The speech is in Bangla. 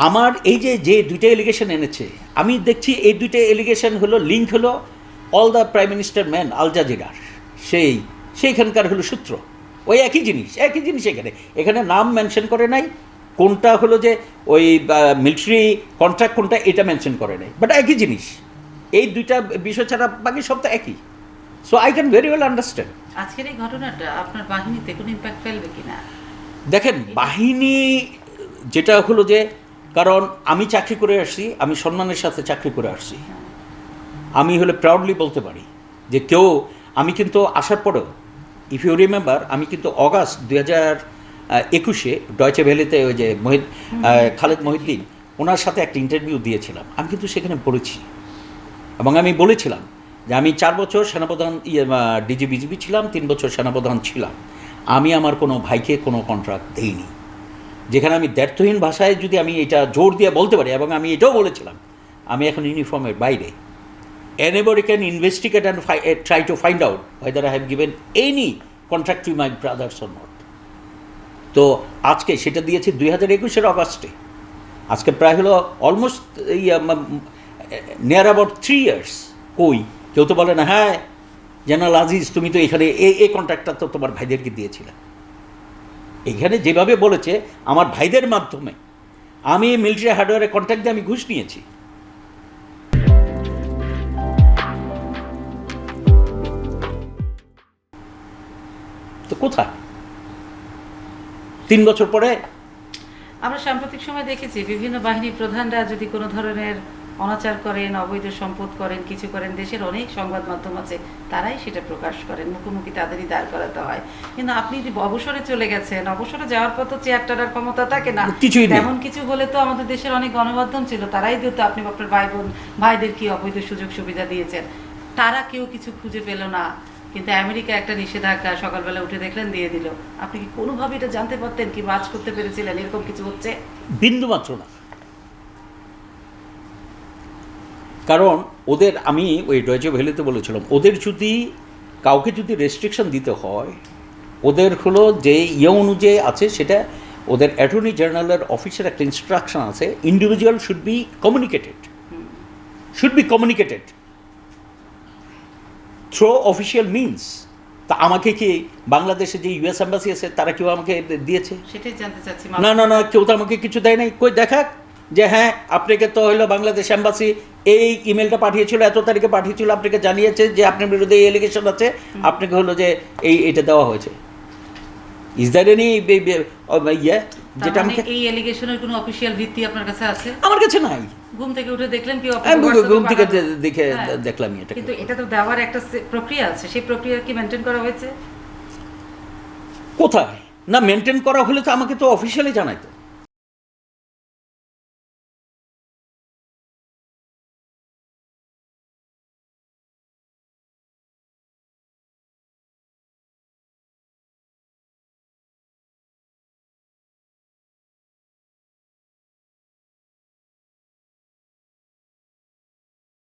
আমার এই যে যে দুইটা এলিগেশন এনেছে, আমি দেখছি এই দুইটা এলিগেশন হলো লিঙ্ক হলো all the prime minister man আল জাজিরার সেইখানকার হলো সূত্র, ওই একই জিনিস এখানে এখানে নাম মেনশন করে নাই, কোনটা হলো যে ওই মিলিটারি কন্ট্রাক্ট কোনটা এটা মেনশন করে নাই, বাট একই জিনিস, এই দুইটা বিষয় ছাড়া বাকি সব তো একই। So I can very well understand. আজকের এই ঘটনাটা আপনার বাহিনীতে কোনো ইম্প্যাক্ট ফেলবে কিনা? দেখেন বাহিনী যেটা হলো যে, কারণ আমি চাকরি করে আসছি, আমি সম্মানের সাথে চাকরি করে আসছি, আমি হলে প্রাউডলি বলতে পারি যে কেউ, আমি কিন্তু আসার পরেও ইফ ইউ রিমেম্বার আমি কিন্তু অগাস্ট 2021 ডয়চে ভ্যালিতে ওই যে খালেদ মহিউদ্দিন ওনার সাথে একটা ইন্টারভিউ দিয়েছিলাম, আমি কিন্তু সেখানে পড়েছি এবং আমি বলেছিলাম যে আমি 4 বছর সেনাপ্রধান ডিজিবিজিবি ছিলাম, 3 বছর সেনাপ্রধান ছিলাম, আমি আমার কোনো ভাইকে কোনো কন্ট্রাক্ট দিইনি। যেখানে আমি দ্ব্যর্থহীন ভাষায় যদি আমি এটা জোর দিয়ে বলতে পারি, এবং আমি এটাও বলেছিলাম আমি এখন ইউনিফর্মের বাইরে, anybody can investigate and try to find out whether I have given any contract to my brothers or not. তো আজকে সেটা দিয়েছি 2021 অগাস্টে, আজকে প্রায় হলো অলমোস্ট নিয়ার অ্যাবাউট 3 years। কই কেউ তো বলে না, হ্যাঁ জেনারেল আজিজ তুমি তো এখানে এই কন্ট্রাক্টটা তো তোমার ভাইদেরকে দিয়েছিলে। এখানে যেভাবে বলেছে আমার ভাইদের মাধ্যমে আমি মিলিটারি হার্ডওয়্যারে কন্ট্রাক্ট দিয়ে আমি ঘুষ নিয়েছি। তো কোথায় 3 বছর পরে? আমরা সাম্প্রতিক সময় দেখেছি বিভিন্ন বাহিনী প্রধানরা যদি কোনো ধরনের অনাচার করেন, অবৈধ সম্পদ করেন, কিছু করেন, দেশের অনেক সংবাদ মাধ্যম আছে তারাই সেটা প্রকাশ করেন, মুখোমুখি তাদেরই দাঁড় করাতে হয়। কিন্তু আপনি যদি অবসরে চলে গেছেন, অবসরে যাওয়ার পর তো চেয়ার টানার ক্ষমতা থাকে না, তেমন কিছু হলে তো আমাদের দেশের অনেক গণমাধ্যম ছিল, তারাই দিত আপনি আপনার ভাইদের কি অবৈধ সুযোগ সুবিধা দিয়েছেন, তারা কেউ কিছু খুঁজে পেল না। কিন্তু আমেরিকা একটা নিষেধাজ্ঞা সকালবেলা উঠে দেখলেন দিয়ে দিল, আপনি কি কোনোভাবে এটা জানতে পারতেন কি বাজ করতে পেরেছিলেন এরকম কিছু হচ্ছে? বিন্দু মাত্র না। কারণ ওদের, আমি ওই ডয়েচে ভ্যালিতে বলেছিলাম, ওদের যদি কাউকে যদি রেস্ট্রিকশন দিতে হয়, ওদের হলো যে অনুযায়ী আছে সেটা ওদের অ্যাটর্নি জেনারেলের অফিসের একটা ইনস্ট্রাকশন আছে, individual should be communicated through official means. তা আমাকে কি বাংলাদেশে যে ইউএস এম্বাসি আছে তারা কেউ আমাকে দিয়েছে? সেটাই জানতে চাচ্ছি। না, কেউ তো আমাকে কিছু দেয় নাই। কই দেখাক যে হ্যাঁ আপনাকে তো হইলো বাংলাদেশ এম্বাসি এই ইমেলটা পাঠিয়েছিল, এত তারিখে পাঠিয়েছিল, আপনাকে জানিয়েছে যে আপনার বিরুদ্ধে এই এলিগেশন আছে, আপনাকে হলো যে এটা দেওয়া হয়েছে। ইজ দ্যার এনি যেটা আমাকে এই এলিগেশনের কোনো অফিশিয়াল ভিত্তি আপনার কাছে আছে? আমার কাছে নাই। ঘুম থেকে উঠে দেখলেন কি? ঘুম থেকে দেখে দেখলাম এটা। কিন্তু এটা তো দেওয়ার একটা প্রক্রিয়া আছে, সেই প্রক্রিয়া কি মেনটেন করা হয়েছে? কোথায়? না মেনটেন করা হলে তো আমাকে তো অফিশিয়ালি জানাইতো।